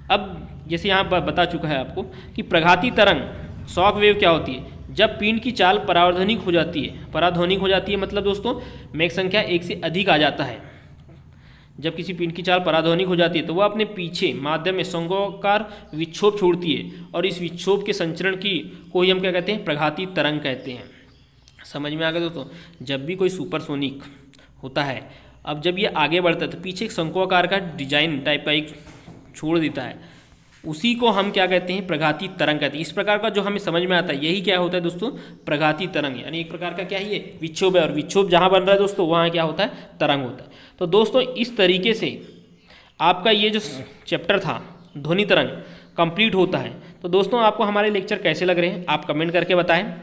अब जैसे यहाँ बता चुका है आपको कि प्रघाती तरंग शॉक वेव क्या होती है, जब पिंड की चाल पराध्वनिक हो जाती है मतलब दोस्तों मैक संख्या 1 से अधिक आ जाता है। जब किसी पिंड की चाल पराध्वनिक हो जाती है तो वह अपने पीछे माध्यम में शंखोकार विक्षोभ छोड़ती है, और इस विक्षोभ के संचरण को ही हम क्या कहते हैं, प्रघाती तरंग कहते हैं। समझ में आ गया दोस्तों। जब भी कोई सुपरसोनिक होता है, अब जब ये आगे बढ़ता है तो पीछे एक शंखोकार का डिजाइन टाइप का एक छोड़ देता है, उसी को हम क्या कहते हैं, प्रघाती तरंग कहते हैं। इस प्रकार का जो हमें समझ में आता है यही क्या होता है दोस्तों, प्रघाती तरंग, यानी एक प्रकार का क्या है ये विक्षोभ है, और विक्षोभ जहाँ बन रहा है दोस्तों वहाँ क्या होता है, तरंग होता है। तो दोस्तों इस तरीके से आपका ये जो चैप्टर था ध्वनि तरंग कंप्लीट होता है। तो दोस्तों आपको हमारे लेक्चर कैसे लग रहे हैं आप कमेंट करके बताएं,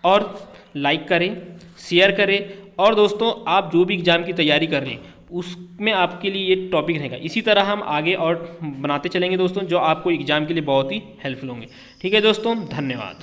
और लाइक करें, शेयर करें, और दोस्तों आप जो भी एग्ज़ाम की तैयारी कर रहे हैं उसमें आपके लिए ये टॉपिक रहेगा। इसी तरह हम आगे और बनाते चलेंगे दोस्तों, जो आपको एग्ज़ाम के लिए बहुत ही हेल्पफुल होंगे। ठीक है दोस्तों, धन्यवाद।